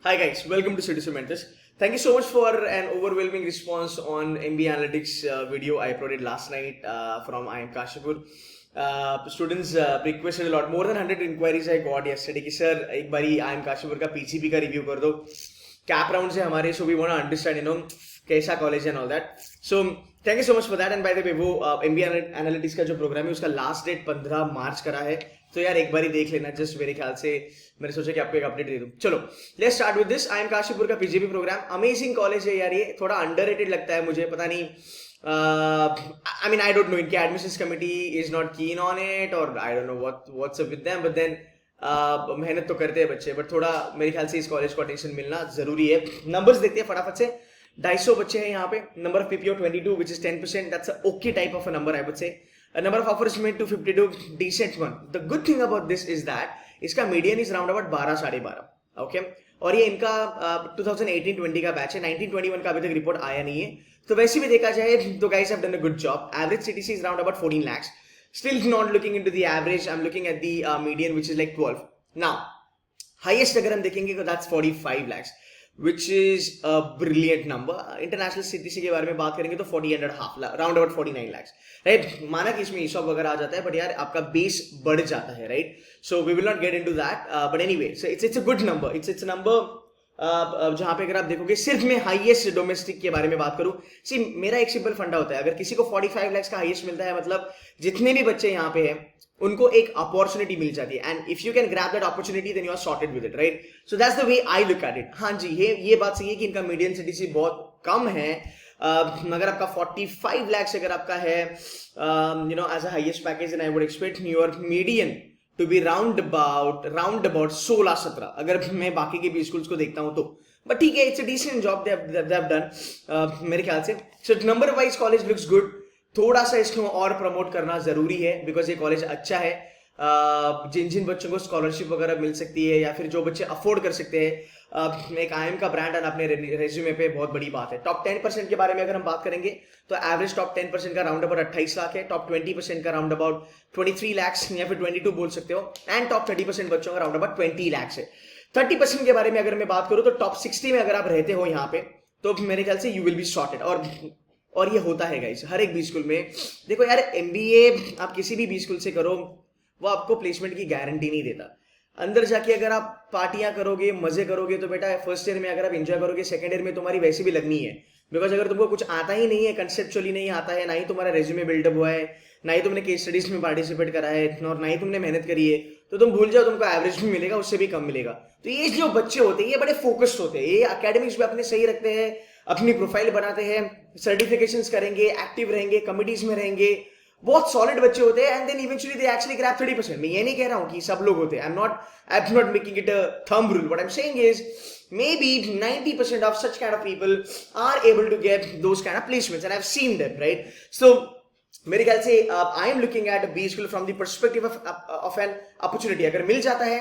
Hi guys, welcome to Citizen Mentors. Thank you so much for an overwhelming response on MBA Analytics video I uploaded last night from IIM Kashipur. Students requested a lot, more than 100 inquiries I got yesterday कि sir एक बारी IIM Kashipur का PGP का review कर दो. Cap rounds है हमारे, so we want to understand कैसा कॉलेज है and all that. So thank you so much for that. And by the way वो MBA Analytics का जो प्रोग्राम है उसका लास्ट डेट 15 मार्च करा है, तो यार एक बारी देख लेना. जस्ट मेरे ख्याल से मैंने सोचा कि आपको एक अपडेट दे दूं. चलो let's start with this. IIM Kashipur का पीजीपी प्रोग्राम अमेजिंग कॉलेज है यार. ये थोड़ा अंडररेटेड लगता है मुझे, पता नहीं. I mean I don't know, इनके admissions committee is not keen on it और I don't know what's up with them, but then मेहनत तो करते हैं बच्चे, बट थोड़ा मेरे ख्याल से इस कॉलेज को अटेंशन मिलना जरूरी है. नंबर्स देखते हैं फटाफट से. 250 बच्चे हैं यहाँ पे. Number of PPO 22 which is 10%. That's a okay type of a number I would say. A number of offers made 252, decent one. The good thing about this is that इसका मीडियन इज राउंड अबाउट 12 साढ़े 12. Okay, और ये इनका 2018-20 का batch है. 1921 का अभी तक रिपोर्ट आया नहीं है, तो वैसे भी देखा जाए तो guys have done a good job. Average CTC is round about 14 lakhs. Still not looking into the average. I'm looking at the median which is like 12. Now highest अगर हम देखेंगे तो that's 45 lakhs. Which is a brilliant number. International CTC के बारे में बात करेंगे तो 40.5 lakh, round about 49 lakhs, right. माना कि इसमें ईशॉप वगैरह आ जाता है, बट यार आपका बेस बढ़ जाता है, right. So we will not get into that, but anyway so it's a good number. It's number जहां पे अगर आप देखोगे सिर्फ मैं हाईएस्ट डोमेस्टिक के बारे में बात करूं. सी मेरा एक सिंपल फंडा होता है, अगर किसी को 45 lakhs का हाईएस्ट मिलता है मतलब जितने भी बच्चे यहाँ पे हैं उनको एक अपॉर्चुनिटी मिल जाती है. And if you can grab that opportunity then you are sorted with it, right. So that's the way I look at it. हाँ जी, ये बात सही है कि इनका मीडियन सीटीसी बहुत कम है, मगर आपका 45 lakhs अगर आपका है as a highest package, and I would expect your median to be round about 16-17 अगर मैं बाकी के भी स्कूल्स को देखता हूं तो. बट ठीक है, it's a decent job they have done मेरे ख्याल से. So number wise college looks good. थोड़ा सा इसको और प्रमोट करना जरूरी है बिकॉज ये कॉलेज अच्छा है. जिन बच्चों को स्कॉलरशिप वगैरह मिल सकती है या फिर जो बच्चे अफोर्ड कर सकते हैं, एक IIM का ब्रांड अपने रेज्यूमे पे बहुत बड़ी बात है. टॉप 10% के बारे में अगर हम बात करेंगे तो एवरेज टॉप 10% का राउंड अबाउट 28 लाख है. टॉप 20% का राउंड अबाउट 23 lakhs या फिर 22 बोल सकते हो. एंड टॉप 30% बच्चों का राउंड अबाउट 20 lakhs है. 30% के बारे में अगर मैं बात करूं तो टॉप 60 में अगर आप रहते हो यहाँ पे तो मेरे ख्याल से यू विल बी सॉर्टेड. और ये होता है गाइस हर एक बी स्कूल में. देखो यार MBA आप किसी भी बी स्कूल से करो, वो आपको प्लेसमेंट की गारंटी नहीं देता. अंदर जाके अगर आप पार्टियां करोगे, मजे करोगे तो बेटा फर्स्ट ईयर में अगर आप एंजॉय करोगे, सेकंड ईयर में तुम्हारी वैसे भी लगनी है. बिकॉज अगर तुमको कुछ आता ही नहीं है, कंसेप्चुअली नहीं आता है, ना ही तुम्हारा रेज्यूमे बिल्डअप हुआ है, ना ही तुमने केस स्टडीज में पार्टिसिपेट करा है, और ना ही तुमने मेहनत करी है, तो तुम भूल जाओ तुमको एवरेज भी मिलेगा, उससे भी कम मिलेगा. तो ये जो बच्चे होते हैं ये बड़े फोकस्ड होते हैं, ये अकेडमिक्स में अपने सही रखते हैं, अपनी प्रोफाइल बनाते हैं, सर्टिफिकेशंस करेंगे, एक्टिव रहेंगे, कमिटीज में रहेंगे, बहुत सॉलिड बच्चे होते हैं. And then eventually they actually grab 30%. मैं ये नहीं कह रहा हूं कि सब लोग होते हैं. I am not making it a thumb rule. What I am saying is maybe 90% of such kind of people are able to get those kind of placements, and I've seen them, right? So मेरे ख्याल से I am looking at a B school from the perspective of an opportunity. अगर मिल जाता है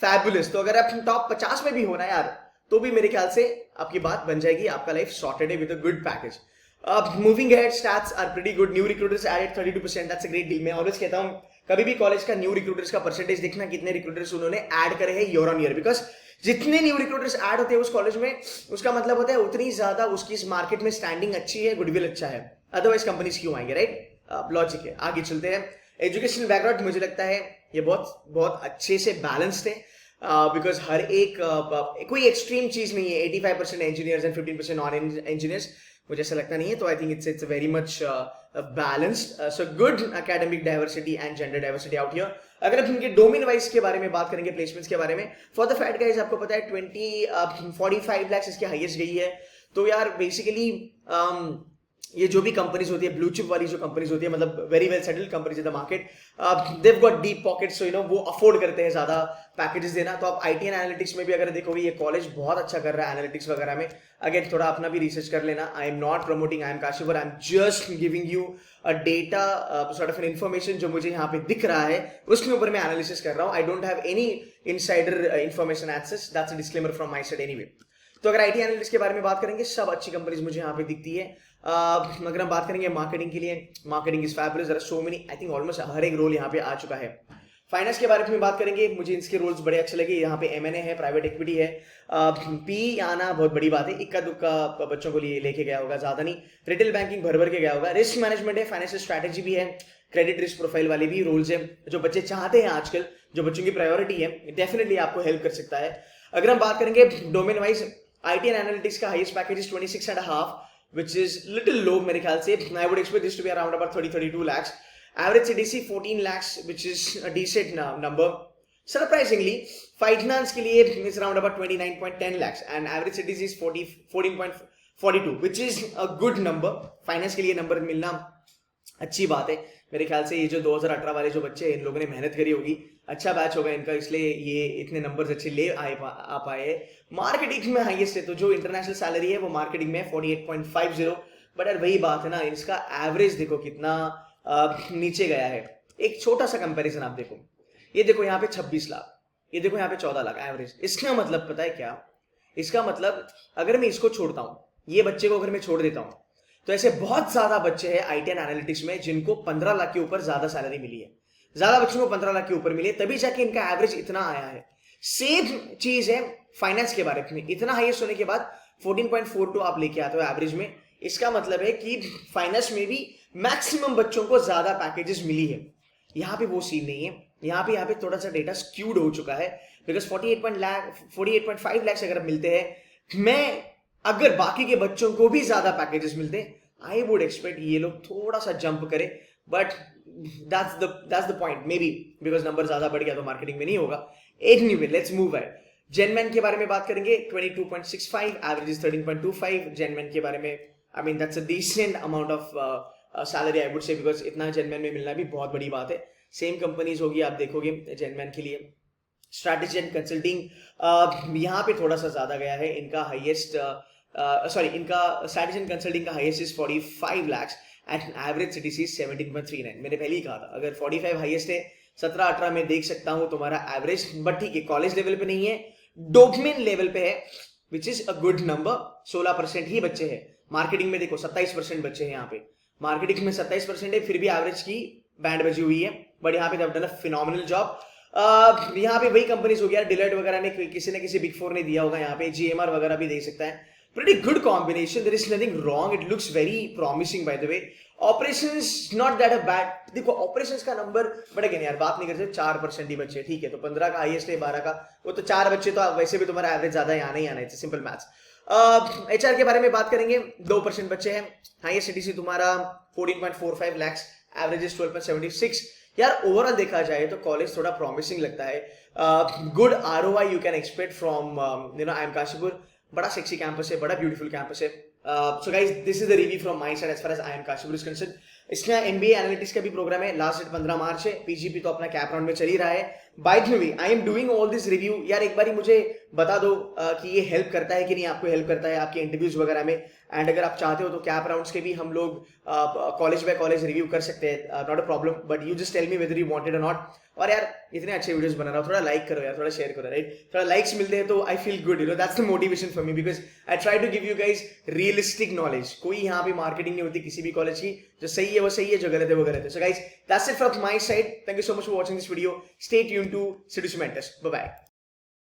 fabulous. तो अगर आप top 50 में भी हो ना यार, तो भी मेरे ख्याल से आपकी बात बन जाएगी, आपका लाइफ सॉर्टेड है with a good package. Moving ahead, stats are pretty good. New recruiters added 32%. That's a great deal. मैं ऑलवेज कहता हूं कभी भी कॉलेज का न्यू रिक्रूटर्स का परसेंटेज देखना, कितने रिक्रूटर्स उन्होंने ऐड करे हैं ईयर ऑन ईयर. बिकॉज जितने न्यू रिक्रूटर्स ऐड होते हैं उस कॉलेज में, उसका मतलब होता है उतनी ज्यादा उसकी इस मार्केट में स्टैंडिंग अच्छी है, गुडविल अच्छा है. अदरवाइज कंपनीज क्यों आएंगे, राइट. लॉजिक है. आगे चलते हैं. एजुकेशन बैकग्राउंड मुझे लगता है ये बहुत अच्छे से बैलेंस्ड है. बिकॉज हर एक कोई एक्सट्रीम चीज नहीं है. 85% इंजीनियर्स एंड 15% नॉन इंजीनियर्स, मुझे ऐसा लगता नहीं है. तो I think it's very much balanced. So good academic diversity and gender diversity out here. अगर आप इनके डोमेन वाइज के बारे में बात करेंगे, प्लेसमेंट्स के बारे में, फॉर द फैट गाइज आपको पता है 45 lakhs इसकी हाईएस्ट गई है. तो यार बेसिकली ये जो भी कंपनीज होती है, ब्लू चिप वाली जो कंपनीज होती है, मतलब very well settled companies in the market, they've got deep pockets, so वो अफोर्ड करते हैं ज्यादा पैकेजेस देना. तो आप IT एंड एनालिटिक्स में भी अगर देखोगे ये कॉलेज बहुत अच्छा कर रहा है एनालिटिक्स वगैरह में. अगेन थोड़ा अपना भी रिसर्च कर लेना. I am not promoting IIM Kashipur, I am just giving you a data sort of an information जो मुझे यहाँ पे दिख रहा है, उसके ऊपर मैं एनालिसिस कर रहा हूँ. I don't have any insider information access. That's a disclaimer from my side anyway. तो अगर IT एनालिटिक्स के बारे में बात करेंगे, सब अच्छी कंपनीज मुझे यहाँ पे दिखती है. अगर हम बात करेंगे मार्केटिंग के लिए, marketing is fabulous. There are so many, I think almost हर एक रोल यहाँ पे आ चुका है. फाइनेंस के बारे में बात करेंगे, मुझे इसके रोल्स बड़े अच्छे लगे। यहाँ पे M&A है, प्राइवेट इक्विटी है, पी आना बहुत बड़ी बात है, इक्का दुक्का बच्चों को लिए लेके गया होगा, ज्यादा नहीं। रिटेल बैंकिंग भर भर के गया होगा, रिस्क मैनेजमेंट है, फाइनेंशियल स्ट्रैटेजी भी है, क्रेडिट रिस्क प्रोफाइल वाले भी रोल्स है, जो बच्चे चाहते हैं आजकल, जो बच्चों की प्रायोरिटी है, डेफिनेटली आपको हेल्प कर सकता है। अगर हम बात करेंगे domain wise, IT and analytics का highest package is 26.5, which is little low मेरे ख्याल से। I would expect this to be around about 30-32 lakhs. Average CTC 14 lakhs, which is a decent number. Surprisingly, finance के लिए is around about 29.10 lakhs and average CTC is 14.42, which is a good number. Finance के लिए number मिलना अच्छी बात है। मेरे ख्याल से ये जो 2018 वाले जो बच्चे इन लोगों ने मेहनत करी होगी, अच्छा बैच होगा इनका, इसलिए ये इतने नंबर्स अच्छे ले आ पाए। मार्केटिंग में हाईएस्ट है, तो जो इंटरनेशनल सैलरी है वो मार्केटिंग में 48.50, बट यार वही बात है ना, इसका एवरेज देखो कितना नीचे गया है। एक छोटा सा कंपैरिजन आप देखो, ये देखो यहाँ पे 26 लाख, ये देखो यहाँ पे 14 लाख एवरेज। इसका मतलब पता है क्या? इसका मतलब अगर मैं इसको छोड़ता हूँ, ये बच्चे को अगर मैं छोड़ देता हूँ, तो ऐसे बहुत ज्यादा बच्चे हैं IT एंड एनालिटिक्स में जिनको 15 लाख के ऊपर ज्यादा सैलरी मिली है। ज्यादा बच्चों को 15 लाख के ऊपर मिले, तभी जाके इनका एवरेज इतना आया है। सेम चीज है फाइनेंस के बारे में, इतना हाईएस्ट होने के बाद 14.42 आप लेके आते हो एवरेज में। इसका मतलब है कि फाइनेंस में भी मैक्सिमम बच्चों को ज्यादा पैकेजेस मिली है। यहाँ पे वो सीन नहीं है, यहाँ पे थोड़ा सा डेटा स्क्यूड हो चुका है, बिकॉज 48.5 लाख अगर मिलते हैं, मैं अगर बाकी के बच्चों को भी ज्यादा पैकेजेस मिलते, आई वुड एक्सपेक्ट ये लोग थोड़ा सा जंप करे, but that's the point, maybe because number ज्यादा बढ़ गया तो मार्केटिंग में नहीं होगा। Anyway, let's move ahead. जेनमैन के बारे में बात करेंगे, 22.65, एवरेज इज 13.25। जेनमैन के बारे में I mean that's a decent amount of salary I would say, because इतना जेनमैन में मिलना भी बहुत बड़ी बात है। सेम कंपनीज होगी, आप देखोगे जेनमैन के लिए। स्ट्रैटेजी एंड कंसल्टिंग यहाँ पे थोड़ा सा ज्यादा गया है, इनका हाईएस्ट इनका स्ट्रैटेजी एंड कंसल्टिंग का highest is 45 lakhs at average CTC 17.39। मैंने पहले ही कहा था, अगर 45 हाईएस्ट है, 17-18 में देख सकता हूं तुम्हारा एवरेज, बट ठीक है, कॉलेज लेवल पे नहीं है, डोमेन लेवल पे है, which is a good number. 16% ही बच्चे हैं। मार्केटिंग में देखो 27% बच्चे हैं, यहाँ पे मार्केटिंग में 27% है, फिर भी एवरेज की बैंड बजी हुई है, बट यहाँ पे दे have done a phenomenal job. यहाँ पे वही कंपनीज हो गया, डिलॉयट वगैरह ने किसी न किसी बिग फोर ने दिया होगा, यहाँ पे GMR वगैरह भी दे सकता है। Pretty good combination. There is nothing wrong. It looks very promising, by the way. Operations not that a bad. देखो operations का नंबर, बट अगेन यार बात नहीं कर सकते, 4% ही बच्चे, ठीक है, तो 15 का हाईएस्ट है, 12 का, वो तो 4 बच्चे, तो वैसे भी तुम्हारा एवरेज ज्यादा है, आना ही आना है, सिंपल मैथ्स। HR के बारे में बात करेंगे, 2% बच्चे हैं, हाईएस्ट CTC तुम्हारा 14.45 lakhs, एवरेज इज 12.76। यार ओवरऑल देखा जाए तो कॉलेज थोड़ा प्रॉमिसिंग लगता है। Good ROI you can expect from IIM Kashipur. बड़ा सेक्सी कैंपस है, बड़ा ब्यूटीफुल कैंपस है। So guys, this is the review from my side as far as IIM Kashipur is concern. इसमें MBA एनालिटिक्स का भी प्रोग्राम है, लास्ट डेट 15 मार्च है। PGP तो अपना कैप राउंड में चल ही रहा है। By the way, I am doing all this review. यार एक बारी मुझे बता दो कि ये हेल्प करता है कि नहीं, आपको हेल्प करता है आपके इंटरव्यूज वगैरह में। एंड अगर आप चाहते हो तो कैप राउंड्स के भी हम लोग कॉलेज बाय कॉलेज रिव्यू कर सकते हैं, not a problem, but you just tell me whether you wanted or not. और यार इतने अच्छे वीडियोस बना रहा हूं, थोड़ा लाइक करो यार, थोड़ा शेयर करो, राइट? थोड़ा लाइक्स मिलते हैं तो I feel good, that's the motivation for me, because I try to give you guys realistic knowledge. कोई यहाँ पे मार्केटिंग नहीं होती किसी भी कॉलेज की, जो सही है वो सही है, जो गलत है वो गलत है। So guys, that's it from my side. Thank you so much for watching this video. Stay tuned to City Mentors. Bye bye.